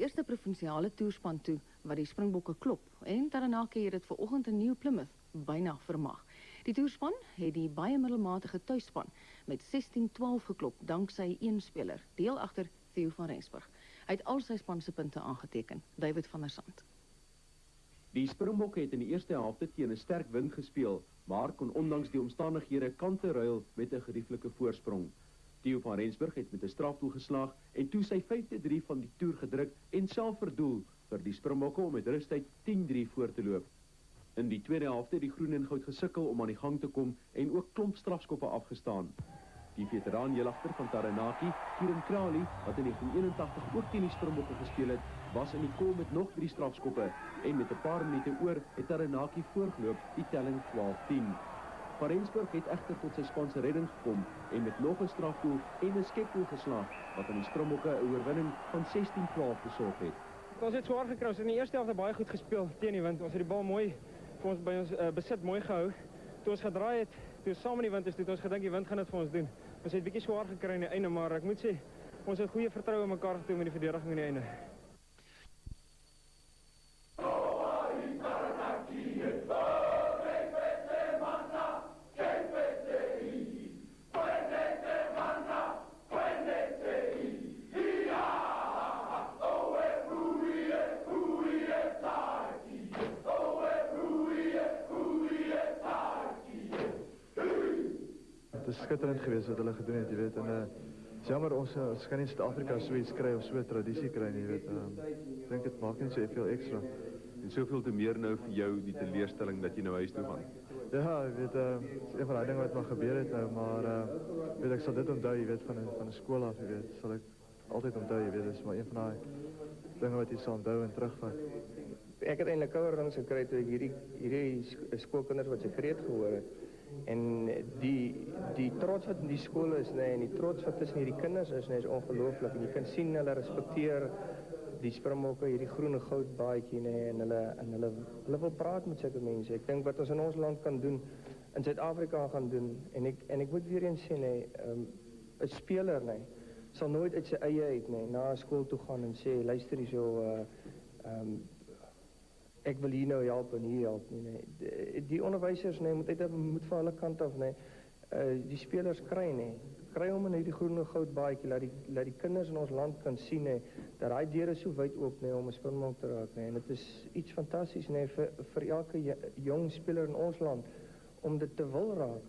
die eerste provinsiale toerspan toe wat die Springbokke klop en Taranaki het dit vanoggend in New Plymouth byna vermag. Die toerspan het die baie middelmatige tuisspan met 16-12 geklop danksy een speler, deel agter Theo van Rensburg. Hy het al sy span se punte aangeteken, David van der Sand. Die Springbokke het in die eerste helfte teen 'n sterk wind gespeel, maar kon ondanks die omstandighede kante ruil met 'n gerieflike voorsprong. Theo van Rensburg het met 'n strafdoel geslaag en toe sy 5-3 van die toer gedruk en self verdoel vir die Springbokke om met rustyd 10-3 voor te loop. In die tweede helfte het die groen en goud gesukkel om aan die gang te kom en ook klomp strafskoppe afgestaan. Die veteraan heelagter van Taranaki, Currie, wat in 1981 ook teen die Springbokke gespeel het, was in die kol met nog 3 strafskoppe en met 'n paar minute oor het Taranaki voorgeloop, die telling 12-10. Van Rensburg het egter tot sy span se redding gekom en met nog 'n strafdoel en 'n skepdoel geslaag wat aan die Springbokke 'n oorwinning van 16-12 besorg het. Ons het swaar gekry. Ons het in die eerste helfte baie goed gespeel teen die wind. Ons het die bal mooi vir ons by ons besit mooi gehou. Toe ons gedraai het, toe saam met die wind is, het ons gedink die wind gaan dit vir ons doen. Ons het bietjie swaar gekry aan die einde, maar ek moet sê, ons het goeie vertroue in mekaar getoon met die verdediging aan die einde. Het is skitterend geweest wat hulle gedoen het, jy weet, en is jammer ons kan nie in Suid-Afrika so iets kry of so 'n tradisie kry nie, jy weet. Ek dink dit maak net so veel ekstra. En soveel te meer nou vir jou die teleurstelling dat jy nou huis toe gaan. Ja, jy weet, is een van die dinge wat maar gebeur het nou, maar weet ek sal dit onthou, jy weet, van 'n skool af, jy weet, sal ek altyd onthou, jy weet, dis maar een van die dinge wat jy sal onthou en terugvat. Ek het eintlik kouerings gekry toe ek hierdie skoolkinders wat se kreet gehoor het. En die trots wat in die skool is, nee, en die trots wat tussen hierdie kinders is, nee, is ongelooflik. En jy kan sien hulle respekteer die Springbokke, hierdie groen en goud baadjie, nee, en hulle wil praat met sulke mense. Ek dink wat ons in ons land kan doen, in Suid-Afrika gaan doen, en ek moet weer eens sê, nee, 'n speler, nee, sal nooit uit sy eie uit, nee, na skool toe gaan en sê, luister hier so, ek wil hier nou help en hier help nie, nee. Die onderwysers, nee, moet van hulle kant af, nee, die spelers kry hom in hierdie groen en goud baadjie, laat die kinders in ons land kan sien, nee, dat daai deure so wyd oop, nee, om 'n Springbok te raak, nee, en dit is iets fantasties, nee, vir elke jong speler in ons land, om dit te wil raak.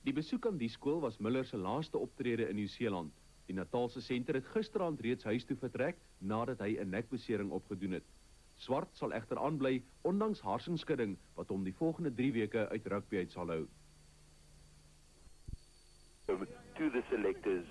Die besoek aan die skool was Miller se laaste optrede in Nieu-Seeland. Die Natalse senter het gisterand reeds huis toe vertrek, nadat hy 'n nekbesering opgedoen het. Swart sal egter aanbly, ondanks harsenskudding, wat hom die volgende 3 weke uit rugby uit sal hou. To the selectors.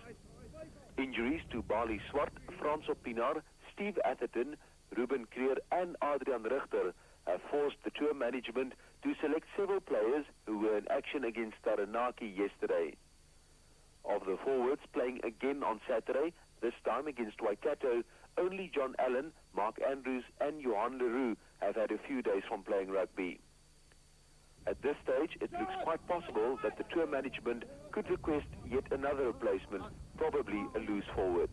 Injuries to Bali Swart, Frans Opinar, Steve Atherton, Ruben Creer and Adrian Richter have forced the tour management to select several players who were in action against Taranaki yesterday. Of the forwards playing again on Saturday, this time against Waikato, only John Allen, Mark Andrews and Johan Leroux have had a few days from playing rugby. At this stage, it looks quite possible that the tour management could request yet another replacement, probably a loose forward.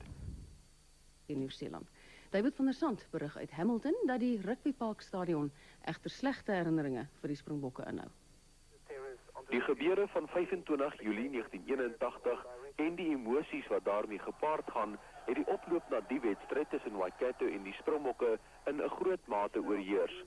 In Nieu-Seeland. David van der Sand berig uit Hamilton dat die Rugbypark stadion egter slegte herinneringe vir die Springbokke inhou. Die gebeure van 25 Julie 1981 en die emosies wat daarmee gepaard gaan, het die oploop na die wedstryd tussen Waikato en die Springbokke in 'n groot mate oorheers.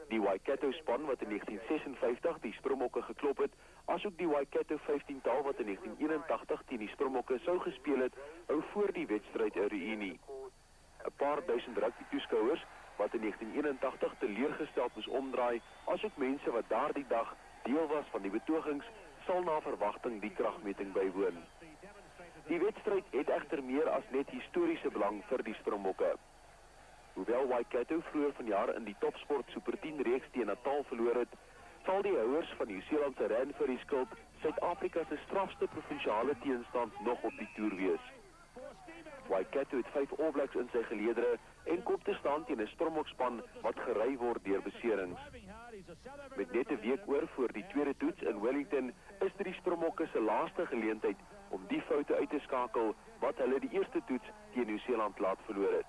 Die Waikato span wat in 1956 die Springbokke geklop het, asook die Waikato 15-tal wat in 1981 teen die Springbokke sou gespeel het, hou voor die wedstryd 'n reunie. 'n Paar duisend rugby toeskouers wat in 1981 teleurgesteld moes omdraai, asook mense wat daardie dag deel was van die betogings, sal na verwagting die kragmeting bywoon. Die wedstryd het egter meer as net historiese belang vir die Springbokke. Hoewel Waikato vroeër vanjaar in die topsport Super 10 reeks teen Natal verloor het, sal die houers van Nieu-Seeland se Ranfurly skuld Suid-Afrika se strafste provinsiale teenstand nog op die toer wees. Waikato het 5 All Blacks in sy geleedere en kom te staan teen 'n Springbokspan wat gery word deur beserings. Met net 'n week oor voor die tweede toets in Wellington is dit die Springbokke se laaste geleentheid om die foute uit te skakel wat hulle die eerste toets teen Nieu-Seeland laat verloor het.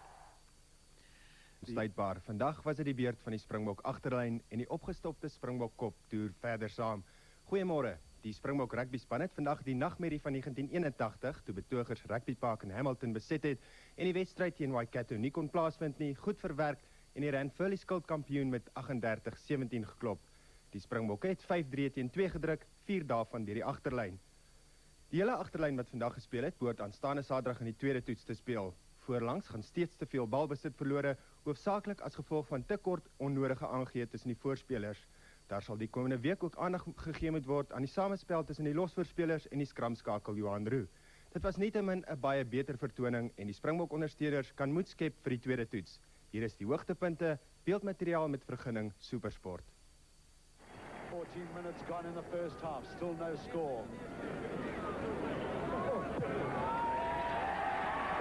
Sluitbaar. Vandag was dit die beurt van die Springbok agterlyn en die opgestopte Springbok kop toer verder saam. Goeiemôre. Die Springbok rugbyspan het vandag die nagmerrie van 1981, toe betogers Rugbypark in Hamilton beset het en die wedstryd teen Waikato nie kon plaasvind nie, goed verwerk en die Rand Skildkampioen met 38-17 geklop. Die Springbokke het 5-3 teen 2 gedruk, 4 daarvan deur die agterlyn. Die hele agterlyn wat vandag gespeel het, behoort aanstaande Saterdag in die tweede toets te speel. Voorlangs gaan steeds te veel balbesit verlore, hoofsaaklik as gevolg van te kort onnodige aangee tussen die voorspelers. Daar sal die komende week ook aandag gegee moet word aan die samespel tussen die losvoorspelers en die skramskakel Johan Roux. Dit was nietemin 'n baie beter vertoning en die Springbok ondersteuners kan moed skep vir die tweede toets. Hier is die hoogtepunte, beeldmateriaal met vergunning Supersport. 14 minutes gone in the first half, still no score.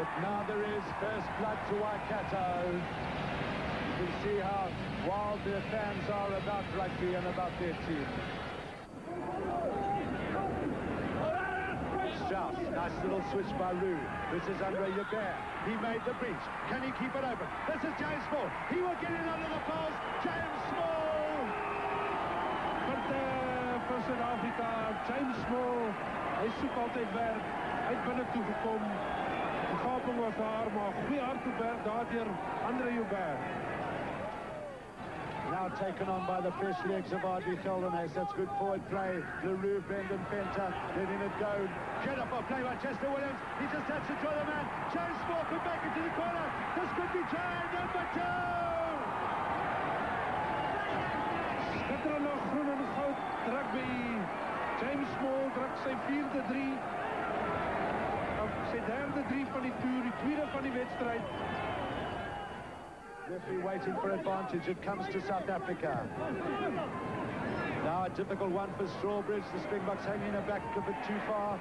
But now there is first blood to Waikato. You can see how wild their fans are about rugby and about their team. Strauss, nice little switch by Roux. This is Andre Yabert. He made the breach. Can he keep it open? This is James Small. He will get it under the poles. James Small! Voor Suid-Afrika, James Small, hy soek altyd werk, hy het binne toe gekom, die gaping was daar, maar goeie hardtoewerk daardeur Andre Joubert. Now taken on by the fresh legs of Ardie Geldenhuis. That's good forward play. LaRue, Brendan Venter, letting it go. Get up a play by Chester Williams. He just has to draw the man. James Small could back into the corner. This could be try number 2. Skitterend nog groen en goud, rugby. James Small druk sy 4-3. Sy derde 3 van die toer, die tweede van die wedstrijd. Referee waiting for advantage. It comes to South Africa. Now a difficult one for Strawbridge. The Springboks hanging in back a bit too far.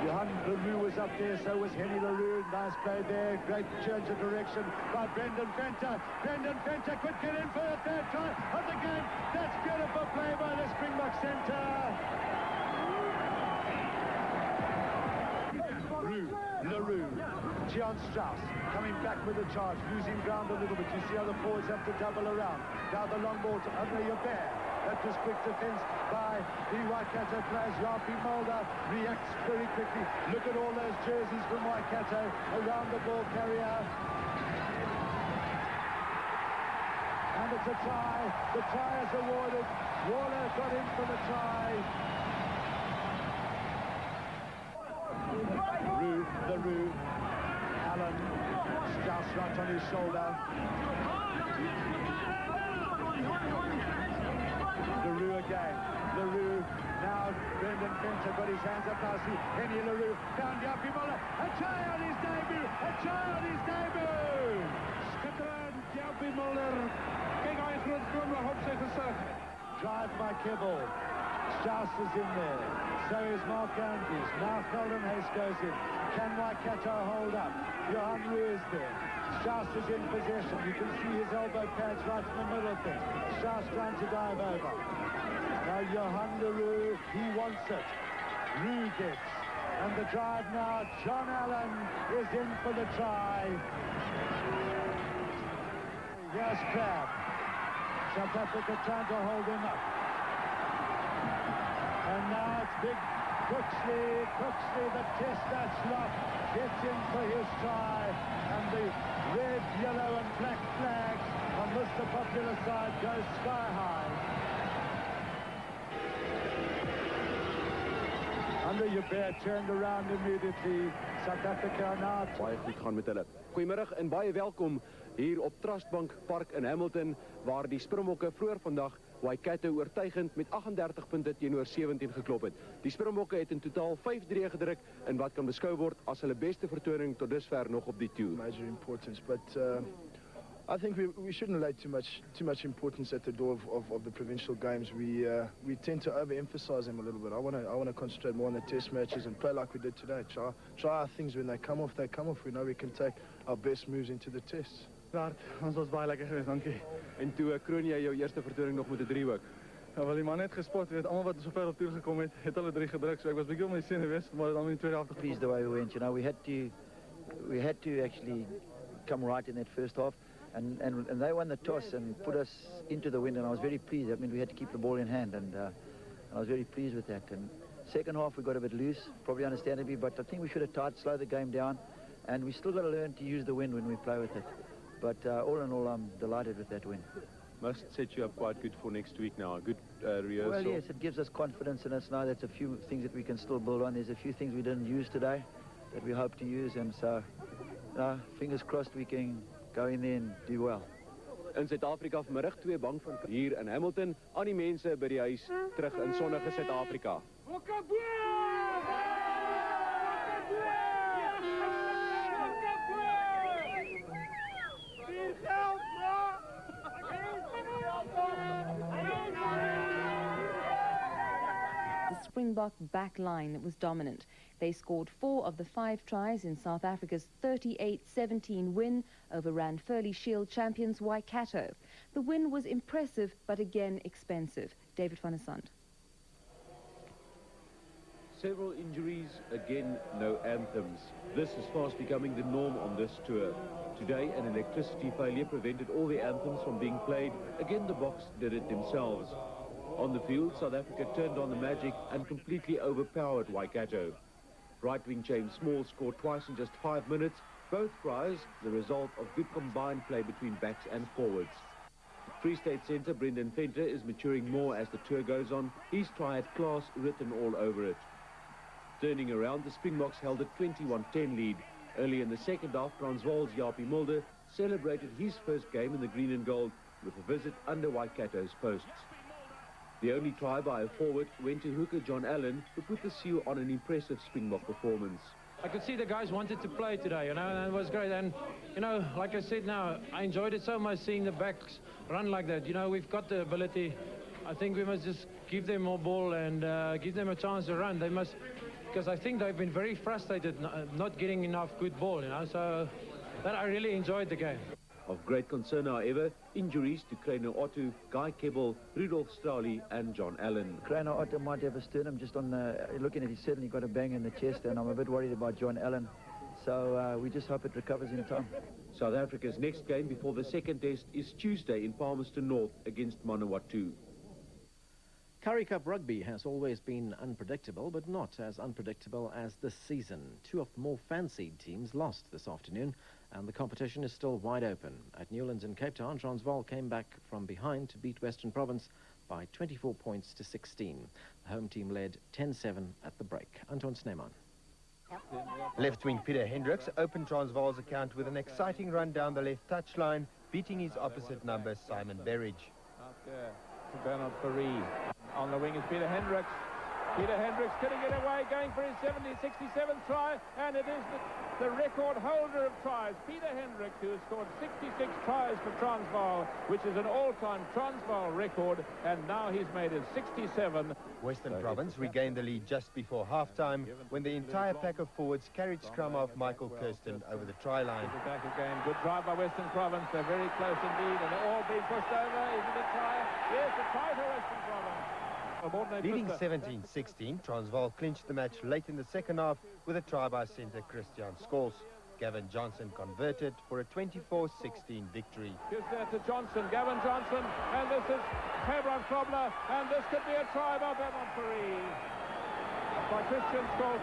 Johan LaRue was up there, so was Henny LaRue. Nice play there. Great change of direction by Brendan Venter. Brendan Venter could get in for the third try of the game. That's beautiful play by the Springbok centre. LaRue, Gian Strauss coming back with a charge, losing ground a little bit. You see how the forwards have to double around. Now the long ball to Andre Yabert. That was quick defense by the Waikato players. Yapi Mulder reacts very quickly. Look at all those jerseys from Waikato around the ball carrier. And it's a try. The try is awarded. Waller got in for the try. LaRue, Allen, Strauss right on his shoulder. LaRue again, LaRue, now Brendan Venter got his hands up nicely. Henny LaRue, found Yapi Mulder, a try on his debut, a try on his debut! Skitterend, Yapi Mulder, kyk hy groot glimlach op sy gesig. Drive by Kibble. Strauss is in there. So is Mark Andrews. Now Geldenhuis goes in. Can Waikato hold up? Johan Roux is there. Strauss is in possession. You can see his elbow pads right in the middle of things. Strauss trying to dive over. Now Johan Roux, he wants it. Roux gets. And the drive now, John Allen is in for the try. Here's Crabb. South Africa trying to hold him up. And now it's big Cooksley, the tester slot, gets in for his try. And the red, yellow and black flags on Mr. Popular side goes sky high. Under your bear turned around immediately. South Africa now. Baie goed gaan met hulle. Goeiemiddag en baie welkom hier op Trustbank Park in Hamilton, waar die Springbokke vroeër vandag Waikato oortuigend met 38 punte teenoor 17 geklop het. Die Springbokke het in totaal 5-3 gedruk in wat kan beskou word as hulle beste vertoning tot dusver nog op die toer. Major importance, but I think we shouldn't lay too much importance at the door of the provincial games. We tend to overemphasize them a little bit. I want to concentrate more on the test matches and play like we did today. Try our things when they come off. We know we can take our best moves into the tests. Ons was baie lekker geweest, dankie. En toe kroon jy jou eerste vertoning nog met 'n 3 ook. Ja, wel die man het gespot, weet almal wat so ver op toer gekom het, het hulle 3 gedruk. So ek was bietjie om my senuwees, maar dan in die tweede helfte. Pleased the way we went, you know, we had to actually come right in that first half. And they won the toss and put us into the wind, and I was very pleased. I mean, we had to keep the ball in hand, and I was very pleased with that. And second half, we got a bit loose, probably understandably, but I think we should have slowed the game down, and we still got to learn to use the wind when we play with it. But all in all, I'm delighted with that win. Must set you up quite good for next week now. A good rehearsal. Well, yes, it gives us confidence in us now. That's a few things that we can still build on. There's a few things we didn't use today that we hope to use, and so fingers crossed we can go in there and do well. In Suid-Afrika vanmiddag 2 bang van hier in Hamilton aan die mense by die huis terug in sonnige Suid-Afrika. The Springbok back line was dominant. They scored 4 of the 5 tries in South Africa's 38-17 win over Ranfurly Shield champions Waikato. The win was impressive, but again expensive. David van der Sand. Several injuries, again no anthems. This is fast becoming the norm on this tour. Today, an electricity failure prevented all the anthems from being played. Again, the Boks did it themselves. On the field, South Africa turned on the magic and completely overpowered Waikato. Right-wing James Small scored twice in just 5 minutes, both tries the result of good combined play between backs and forwards. Free State centre Brendan Venter is maturing more as the tour goes on. His try had class written all over it. Turning around, the Springboks held a 21-10 lead. Early in the second half, Transvaal's Japie Mulder celebrated his first game in the green and gold with a visit under Waikato's posts. The only try by a forward went to hooker John Allen, who put the seal on an impressive Springbok performance. I could see the guys wanted to play today, and it was great. And, like I said now, I enjoyed it so much seeing the backs run like that. We've got the ability. I think we must just give them more ball and give them a chance to run. They must, because I think they've been very frustrated not getting enough good ball, so that I really enjoyed the game. Of great concern, however, injuries to Manawatu, Guy Kebbel, Rudolf Strauly and John Allen. Manawatu might have a sternum just on looking at his certainly got a bang in the chest, and I'm a bit worried about John Allen. So we just hope it recovers in time. South Africa's next game before the second test is Tuesday in Palmerston North against Manawatu. Currie Cup rugby has always been unpredictable, but not as unpredictable as this season. 2 of the more fancied teams lost this afternoon, and the competition is still wide open. At Newlands in Cape Town, Transvaal came back from behind to beat Western Province by 24 points to 16. The home team led 10-7 at the break. Anton Sneeman. Left wing Peter Hendricks opened Transvaal's account with an exciting run down the left touchline, beating his opposite number Simon Berridge. Bernard Paris. On the wing is Peter Hendricks. Peter Hendricks couldn't get away, going for his 67th try, and it is the record holder of tries, Peter Hendricks, who has scored 66 tries for Transvaal, which is an all-time Transvaal record, and now he's made it 67. Western Province regained the lead just before half-time when the entire pack of forwards carried scrum off Michael Kirsten over the try line. Back again, good drive by Western Province, they're very close indeed, and they're all being pushed over. Is it a try? Yes, a try for Western Province. Leading 17-16, Transvaal clinched the match late in the second half with a try by centre Christian Scholes. Gavin Johnson converted for a 24-16 victory. Gives there to Johnson, Gavin Johnson, and this is Hebron Krobler, and this could be a try by Bernard Paris. By Christian Scholes.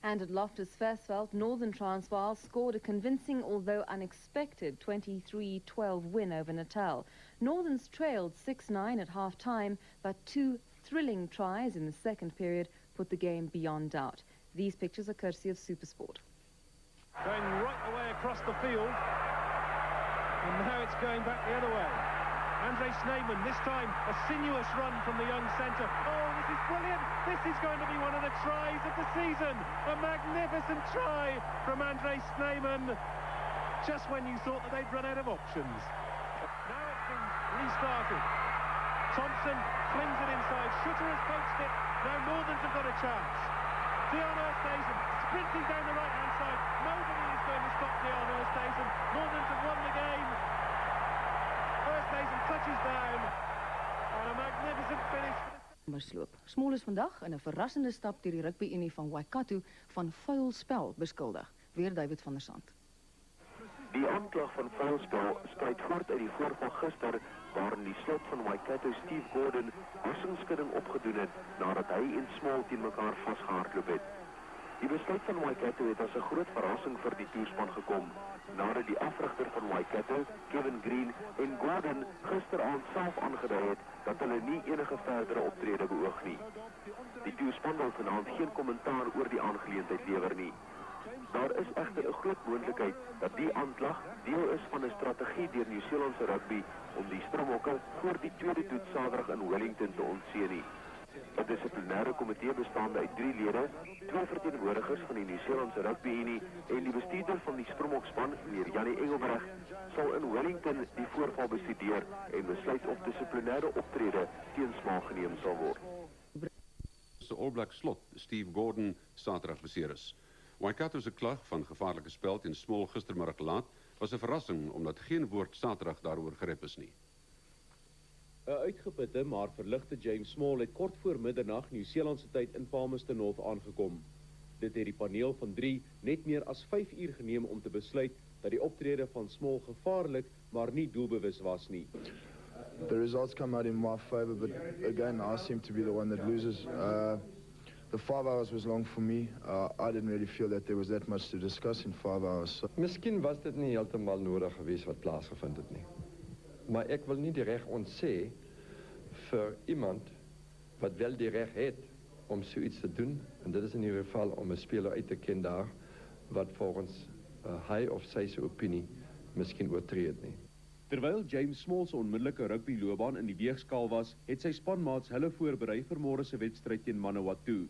And at Loftus Versfeld, Northern Transvaal scored a convincing, although unexpected, 23-12 win over Natal. Northerns trailed 6-9 at half-time, but 2 thrilling tries in the second period put the game beyond doubt. These pictures are courtesy of Supersport. Going right away across the field, and now it's going back the other way. Andre Sneeman, this time a sinuous run from the young centre. Oh, this is brilliant. This is going to be one of the tries of the season. A magnificent try from Andre Sneeman, just when you thought that they'd run out of options. Now it's been restarted. Thompson flings it inside. Schutter has poached it. Now Northerns have got a chance. Dion Erstazen sprinting down the right-hand side. Nobody is going to stop Dion Erstazen. Northerns have won the game. Erstazen touches down. And a magnificent finish. Versloop. Small is vandag in 'n verrassende stap deur die rugby-unie van Waikato van vuil spel beskuldig. Weer David van der Sand. Die aanklag van vuilspel spruit voort uit die voorval gister, waarin die slot van Waikato Steve Gordon hersenskudding opgedoen het nadat hy en Small teen mekaar vasgehardloop het. Die besluit van Waikato het as 'n groot verrassing vir die toerspan gekom, nadat die afrigter van Waikato, Kevin Green, en Gordon gisteraand self aangedui het dat hulle nie enige verdere optrede beoog nie. Die toerspan wil vanaand geen kommentaar oor die aangeleentheid lewer nie. Daar is egter 'n groot moontlikheid dat die aanklag deel is van 'n strategie deur Nieu-Seelandse rugby om die Springbokke voor die tweede toets Saterdag in Wellington te ontseën. 'n Dissiplinêre komitee bestaande uit 3 lede, 2 verteenwoordigers van die Nieu-Seelandse Rugby-Unie en die bestuurder van die Springbokspan, meneer Jannie Engelbreg, sal in Wellington die voorval bestudeer en besluit of dissiplinêre optrede teen Small geneem sal word. Se All Black slot Steve Gordon Saterdag beseer is. Waikato se klag van gevaarlike spel teen Small gistermiddag laat was 'n verrassing omdat geen woord Saterdag daaroor gerep is nie. 'n Uitgeputte maar verligte James Small het kort voor middernag Nieu-Seelandse tyd in Palmerston North aangekom. Dit het die paneel van 3 net meer as 5 uur geneem om te besluit dat die optrede van Small gevaarlik maar nie doelbewus was nie. The results come out in my favor, but again, I seem to be the one that loses. The 5 hours was long for me. I didn't really feel that there was that much to discuss in 5 hours. So. Miskien was dit nie heeltemal nodig geweest wat plaasgevind het nie. Maar ek wil nie die reg ontsê vir iemand wat wel die reg het om so iets te doen. En dit is in ieder geval om 'n speler uit te ken daar wat volgens hy of sy se opinie miskien oortree het nie. Terwyl James Small se onmiddellike rugbyloopbaan in die weegskaal was, het sy spanmaats hulle voorberei vir môre se wedstryd teen Manawatu.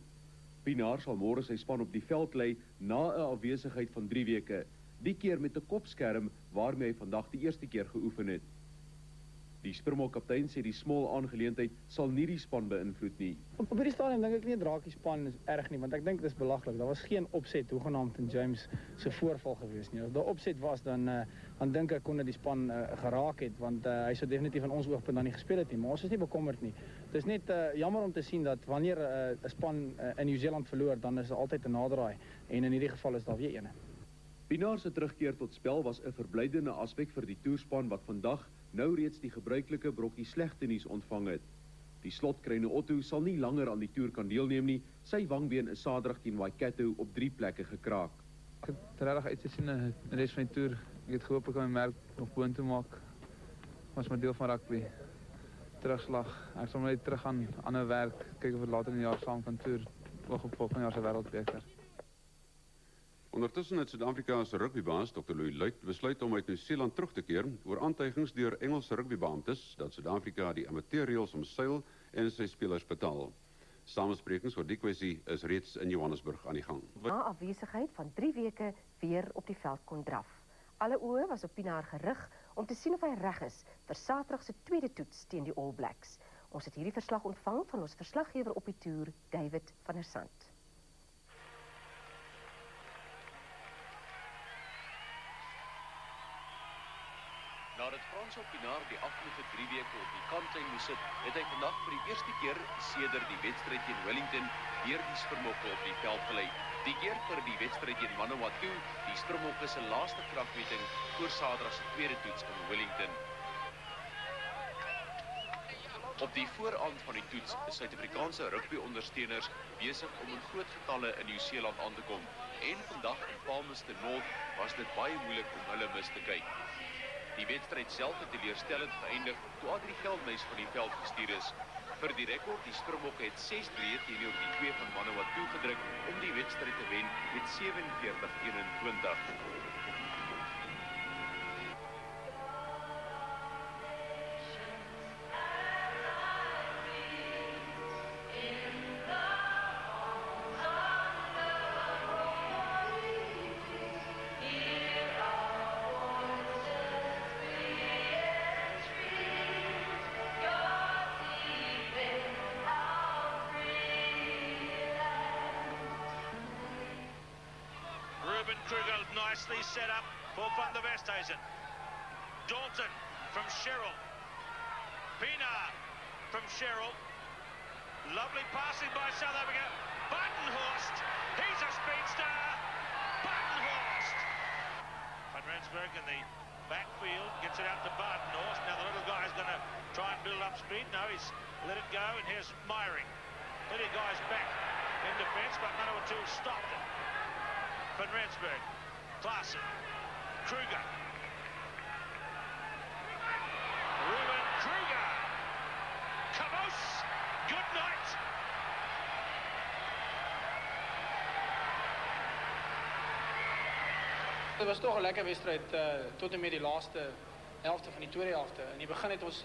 Pienaar sal môre sy span op die veld lei na 'n afwesigheid van 3 weke, die keer met 'n kopskerm waarmee hy vandag die eerste keer geoefen het. Die Springbok kaptein sê die Small aangeleentheid sal nie die span beïnvloed nie. Op hierdie stadium dink ek nie 'n draakie span is erg nie, want ek dink dit is belaglik. Daar was geen opset hoegenaamd in James se voorval gewees nie. As daar opset was, dan dink ek kon dit die span geraak het, want hy sou definitief van ons oogpunt dan nie gespeel het nie, maar ons is nie bekommerd nie. Dit is net jammer om te sien dat wanneer 'n span in Nieu-Seeland verloor, dan is daar altyd 'n naderdraai, en in hierdie geval is daar weer een. Pienaar se terugkeer tot spel was 'n verblydende aspek vir die toerspan wat vandag nou reeds die gebruikelike brokkie slegte nuus ontvang het. Die slotkryne Otto sal nie langer aan die toer kan deelneem nie. Sy wangbeen is Saterdag teen Waikato op 3 plekke gekraak. Ek het regtig uit te sien in die res van die toer. Ek het gehoop ek kan my merk nog boontoe maak. Was maar deel van rugby. Terugslag. Ek sal net terug aan ander werk, kyk of dit later in die jaar saam kan toer. Wag op volgende jaar se wêreldbeker. Ondertussen het Suid-Afrika se rugbybaas Dr. Louis Luit besluit om uit Nieu-Seeland terug te keer oor aantuigings deur Engelse rugbybeamptes dat Suid-Afrika die amateurreëls omseil en sy spelers betaal. Samesprekings oor die kwessie is reeds in Johannesburg aan die gang. Na afwesigheid van 3 weke weer op die veld kon draf. Alle oë was op Pienaar gerig om te sien of hy reg is vir Saterdag se tweede toets teen die All Blacks. Ons het hierdie verslag ontvang van ons verslaggewer op die toer, David van der Sant. Nadat Frans op Pienaar die afgelope 3 weke op die kantlyn moes sit, het hy vandag vir die eerste keer sedert die wedstryd teen Wellington weer die Springbokke op die veld gelei. Die keer vir die wedstryd teen Manawatu, die Springbokke se laaste krachtmeting voor Saterdag se tweede toets in Wellington. Op die vooraand van die toets is Suid-Afrikaanse rugby-ondersteuners besig om in groot getalle in Nieu-Seeland aan te kom. En vandag in Palmerston North was dit baie moeilik om hulle mis te kyk. Die wedstryd self het teleurstellend geëindig toe Adrie Geldnys van die veld gestuur is. Vir die rekord, die Springbokke het 6-3 teenoor die 2 van Manawatu gedruk om die wedstryd te wen met 47-21. Nicely set up for Van der Westhuizen. Dalton from Sherrill. Pienaar from Sherrill. Lovely passing by South Africa. Buitenhorst. He's a speedster. Buitenhorst. Van Rensburg in the backfield, gets it out to Badenhorst. Now the little guy is going to try and build up speed. No, he's let it go, and here's Myring. Plenty of guys back in defence, but Manawatu stopped it. Van Rensburg, Klaassen, Kruger. Ruben Kruger. Kamos, good night. Het was toch een lekker wedstrijd tot en met die laatste helft van die tweede helft. In die begin het ons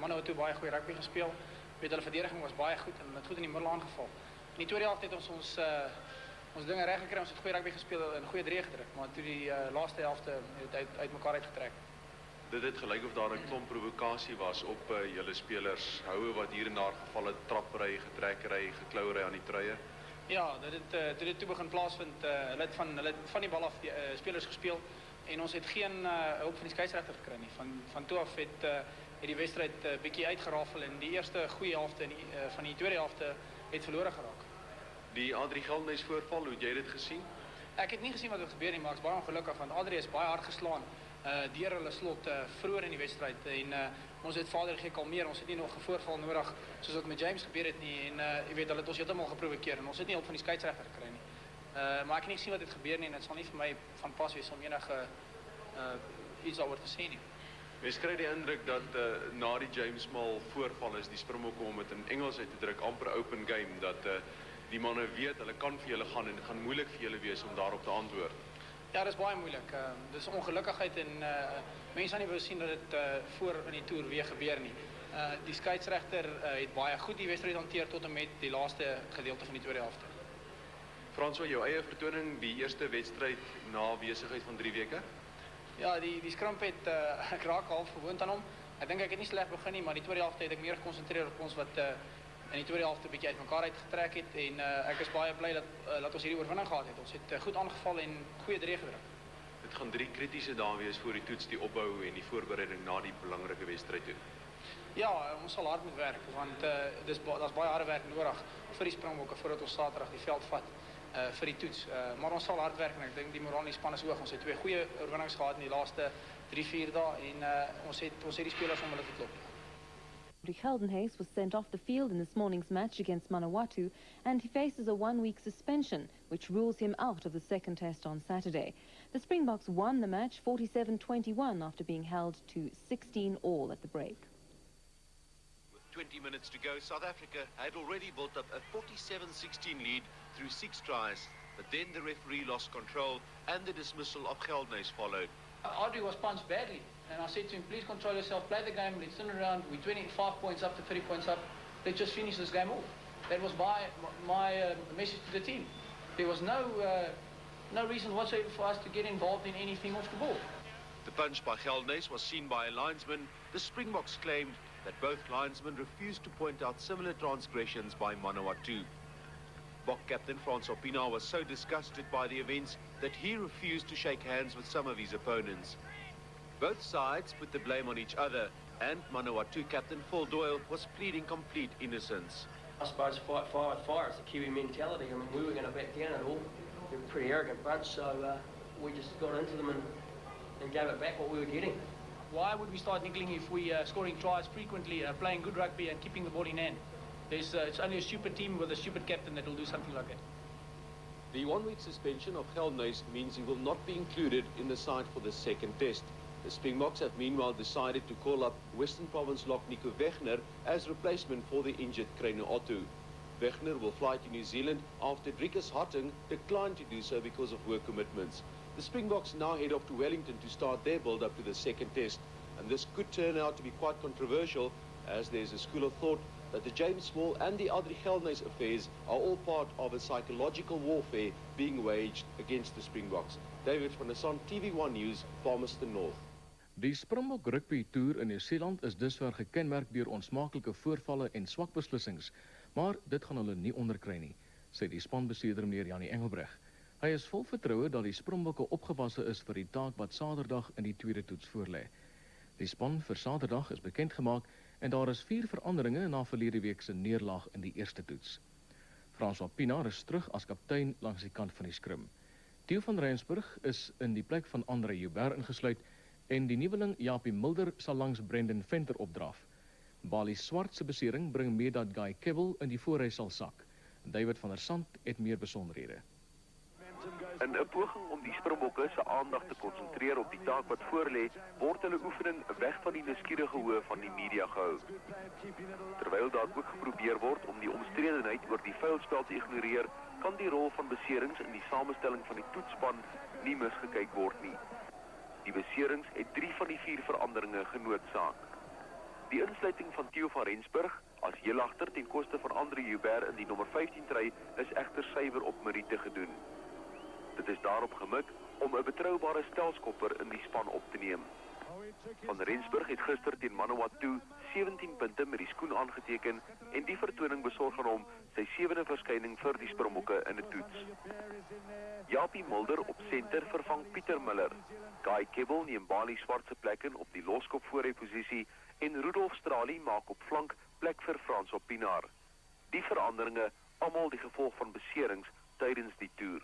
Manawatu baie goeie rugby gespeel. Hulle verdediging was baie goed en het goed in die middel aangeval. In die tweede helft het ons dinge reg gekry, ons het goeie rugby gespeel en goeie drie gedruk, maar toe die laaste helft het uit mekaar uitgetrek. Dit het gelyk of daar 'n klomp provokasie was op julle spelers, houe wat hier en daar geval het, trapry, getrekkery, geklouery aan die truie. Ja, dit het toe begin plaasvind. Hulle het van die bal af spelers gespeel en ons het geen hulp van die skeieregter gekry nie. Van toe af het die wedstryd bietjie uitgerafel en die eerste goeie helfte van die tweede helfte het verlore geraak. Die Adrie Geldenhuys voorval, hoe het jy dit gesien? Ek het nie gesien wat het gebeur nie, maar ek is baie ongelukkig want Adrie is baie hard geslaan deur hulle slot vroeër in die wedstryd en ons het vader gekalmeer, ons het nie nog 'n voorval nodig soos wat met James gebeur het nie en jy weet hulle het ons heeltemal geprovokeer en ons het nie hulp van die skeieregter gekry nie. Maar ek het nie gesien wat het gebeur nie en dit sal nie vir my van pas wees om enige iets daaroor te sê nie. Mens kry die indruk dat na die James Mal voorval is die Springbokke om het in Engels uit te druk amper open game, dat die manne weet hulle kan vir julle gaan en dit gaan moeilik vir julle wees om daarop te antwoord. Ja, dat is baie moeilik. Dis ongelukkigheid en mense gaan nie wou sien dat dit voor in die toer weer gebeur nie. Die skeieregter het baie goed die wedstryd hanteer tot en met die laaste gedeelte van die tweede helfte. François, jou eie vertoning, die eerste wedstryd na besigheid van 3 weke? Ja, die skrimp het ek raak half gewoond aan hom. Ek dink ek het nie sleg begin nie, maar die tweede helfte het ek meer gekonsentreer op ons wat in die tweede helfte 'n bietjie uitmekaar uitgetrek het en ek is baie bly dat ons hierdie oorwinning gehad het. Ons het goed aangeval en goeie drie gedruk. Dit gaan 3 kritiese dae wees voor die toets, die opbou en die voorbereiding na die belangrike wedstryd toe. Ja, ons sal hard moet werk want daar's baie harde werk nodig vir die Springbokke voordat ons Saterdag die veld vat vir die toets. Maar ons sal hard werk en ek dink die moraal in die span is hoog. Ons het 2 goeie oorwinnings gehad in die laaste 3-4 dae en ons het die spelers om hulle te klop. Geldenhuys was sent off the field in this morning's match against Manawatu, and he faces a 1-week suspension, which rules him out of the second test on Saturday. The Springboks won the match 47-21 after being held to 16-all at the break. With 20 minutes to go, South Africa had already built up a 47-16 lead through 6 tries, but then the referee lost control and the dismissal of Geldenhuys followed. Audrey was punched badly, and I said to him, please control yourself, play the game, let's turn around, we're 25 points up to 30 points up, let's just finish this game off. That was my message to the team. There was no reason whatsoever for us to get involved in anything off the ball. The punch by Geldenhuys was seen by a linesman. The Springboks claimed that both linesmen refused to point out similar transgressions by Manawatu. Bok captain François Pinaar was so disgusted by the events that he refused to shake hands with some of his opponents. Both sides put the blame on each other, and Manawatu captain Phil Doyle was pleading complete innocence. I suppose fight fire with fire, it's a Kiwi mentality. I mean, we were going to back down at all. They're a pretty arrogant bunch, so we just got into them and gave it back what we were getting. Why would we start niggling if we scoring tries frequently, playing good rugby and keeping the ball in hand? It's only a stupid team with a stupid captain that will do something like that. The 1-week suspension of Geldenhuys means he will not be included in the side for the second test. The Springboks have meanwhile decided to call up Western Province lock Nico Wegner as replacement for the injured Waikato. Wegner will fly to New Zealand after Driekus Harting declined to do so because of work commitments. The Springboks now head off to Wellington to start their build-up to the second test, and this could turn out to be quite controversial, as there's a school of thought that the James Small and the Adrie Geldenhuys affairs are all part of a psychological warfare being waged against the Springboks. David van der Sand, TV1 News, Palmerston North. Die Springbok Rugby Tour in Nieu-Seeland is dusver gekenmerk deur onsmaaklike voorvalle en swak beslissings, maar dit gaan hulle nie onderkry nie, sê die spanbestuurder meneer Janie Engelbreg. Hy is vol vertroue dat die Springbokke opgewasse is vir die taak wat Saterdag in die tweede toets voorlê. Die span vir Saterdag is bekend gemaak en daar is 4 veranderinge na verlede week se neerlaag in die eerste toets. François Pinaar is terug as kaptein langs die kant van die skrim. Theo van Rensburg is in die plek van Andre Joubert ingesluit en die nuweling Japie Mulder sal langs Brendan Venter opdraf. Bali Swart se besering bring mee dat Guy Kebbel in die voorry sal sak. David van der Sant het meer besonderhede. In 'n poging om die Springbokke se aandag te konsentreer op die taak wat voorlê, word hulle oefening weg van die nuuskierige oë van die media gehou. Terwyl daar ook geprobeer word om die omstredenheid oor die vuilspel te ignoreer, kan die rol van beserings in die samestelling van die toetsspan nie misgekyk word nie. Die beserings het 3 van die 4 veranderinge genoodsaak. Die insluiting van Theo van Rensburg as heelagter ten koste van Andre Joubert in die nommer 15 try is egter suiwer op meriete gedoen. Dit is daarop gemik om 'n betroubare stelskopper in die span op te neem. Van Rensburg het gister teen Manawatu 17 punte met die skoen aangeteken en die vertoning besorg aan hom sy 7de verskyning vir die Springbokke in 'n toets. Japie Mulder op senter vervang Pieter Miller. Guy Kebbel neem Bali Swart se plek in op die loskop voorryposisie en Rudolf Stralie maak op flank plek vir Frans Pinaar. Die veranderinge almal die gevolg van beserings tydens die toer.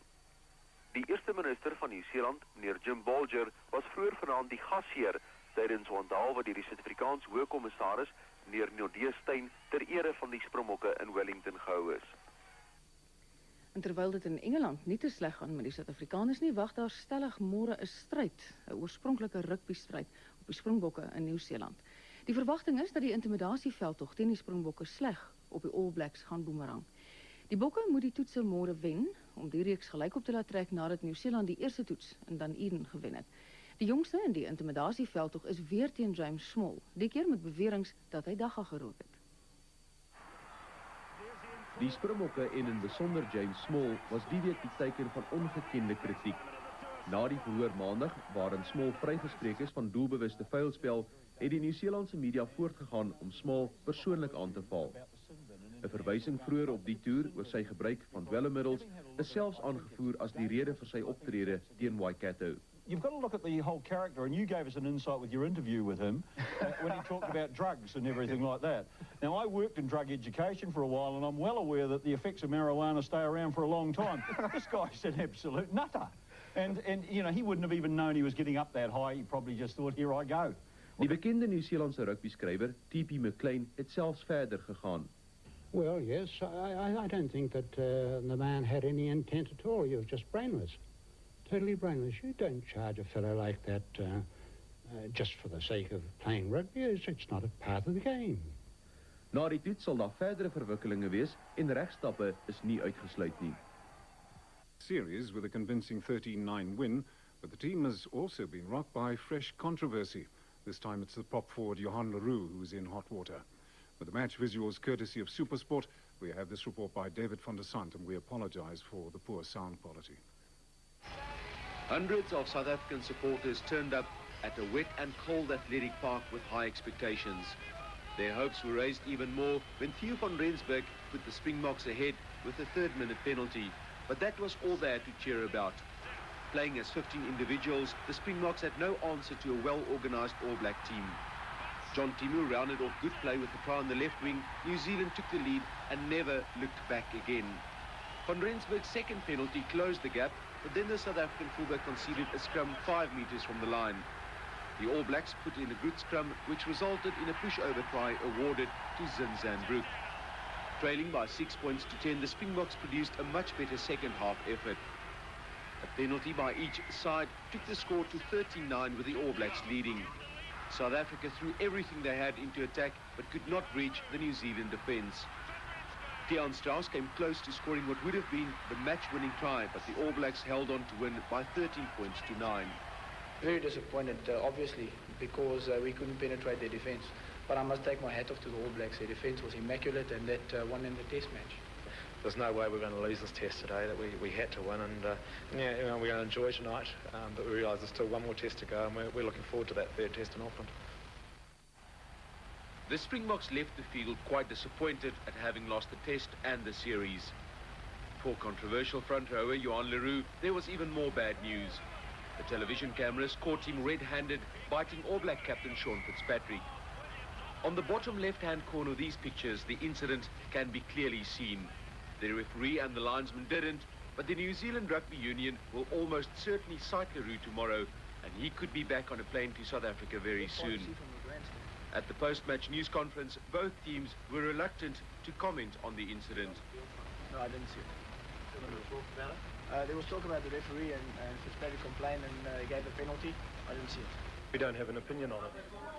Die eerste minister van Nieu-Seeland, meneer Jim Bolger, was vroeër vanaand die gasheer tydens 'n onthaal wat deur die Suid-Afrikaanse Hoogkommissaris, meneer Nodee Steyn, ter ere van die Springbokke in Wellington gehou is. En terwyl dit in Engeland nie te sleg gaan met die Suid-Afrikaners nie, wag daar stellig môre 'n stryd, 'n oorspronklike rugbystryd op die Springbokke in Nieu-Seeland. Die verwagting is dat die intimidasieveldtog teen die Springbokke sleg op die All Blacks gaan boemerang. Die bokke moet die toetse môre wen om die reeks gelyk op te laat trek nadat Nieu-Seeland die eerste toets in Dunedin gewen het. Die jongste in die intimidasieveldtog is weer teen James Small, die keer met beweringe dat hy dagga gerook het. Die Springbokke en in besonder James Small was die week die teiken van ongekende kritiek. Na die verhoor maandag, waarin Small vrygespreek is van doelbewuste vuilspel, het die Nieu-Seelandse media voortgegaan om Small persoonlik aan te val. 'n Verwysing vroeër op die toer oor sy gebruik van dwelmmiddels is selfs aangevoer as die rede vir sy optrede teen Waikato. You've got to look at the whole character, and you gave us an insight with your interview with him when he talked about drugs and everything like that. Now, I worked in drug education for a while, and I'm well aware that the effects of marijuana stay around for a long time. This guy's an absolute nutter. And you know, he wouldn't have even known he was getting up that high. He probably just thought, here I go. Die bekende Nieu-Seelandse rugby-skrywer, T.P. McLean, het selfs verder gegaan. Well, yes, I don't think that the man had any intent at all. He was just brainless, totally brainless. You don't charge a fellow like that just for the sake of playing rugby. It's not a part of the game. Na die toets sal daar verdere verwikkelinge wees en regstappe is nie uitgesluit nie. Series with a convincing 13-9 win, but the team has also been rocked by fresh controversy. This time it's the prop forward Johan Leroux who's in hot water. With the match visuals courtesy of Supersport, we have this report by David van der Sant, and we apologize for the poor sound quality. Hundreds of South African supporters turned up at a wet and cold athletic park with high expectations. Their hopes were raised even more when Theo van Rensburg put the Springboks ahead with a third-minute penalty. But that was all they had to cheer about. Playing as 15 individuals, the Springboks had no answer to a well-organised All Black team. John Timu rounded off good play with a try on the left wing. New Zealand took the lead and never looked back again. Van Rensburg's second penalty closed the gap, but then the South African fullback conceded a scrum 5 metres from the line. The All Blacks put in a good scrum, which resulted in a pushover try awarded to Zinzanbroek. Trailing by 6 points to 10, the Springboks produced a much better second half effort. A penalty by each side took the score to 13-9 with the All Blacks leading. South Africa threw everything they had into attack but could not reach the New Zealand defence. Tiaan Strauss came close to scoring what would have been the match-winning try, but the All Blacks held on to win by 13 points to 9. Very disappointed, obviously, because we couldn't penetrate their defence. But I must take my hat off to the All Blacks. Their defence was immaculate, and that won in the test match. There's no way we're going to lose this test today, that we had to win, and yeah, you know, we're going to enjoy tonight, but we realise there's still one more test to go, and we're looking forward to that third test in Auckland. The Springboks left the field quite disappointed at having lost the test and the series. For controversial front rower Johan Leroux, there was even more bad news. The television cameras caught him red-handed, biting All Black captain Sean Fitzpatrick. On the bottom left-hand corner of these pictures, the incident can be clearly seen. The referee and the linesman didn't, but the New Zealand Rugby Union will almost certainly sight le Roux tomorrow, and he could be back on a plane to South Africa very soon. At the post-match news conference, both teams were reluctant to comment on the incident. No, I didn't see it. There was talk about the referee and Fitzpatrick complained and gave a penalty. I didn't see it. We don't have an opinion on it,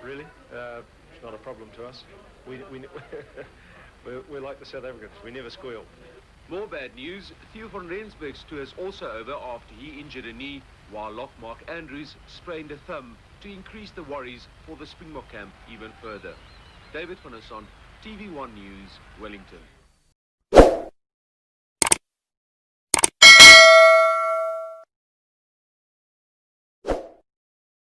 really. It's not a problem to us. We're like the South Africans. We never squeal. More bad news, Theo van Rensburg's tour is also over after he injured a knee, while Mark Andrews sprained a thumb to increase the worries for the Springbok camp even further. David van Asson, TV1 News, Wellington.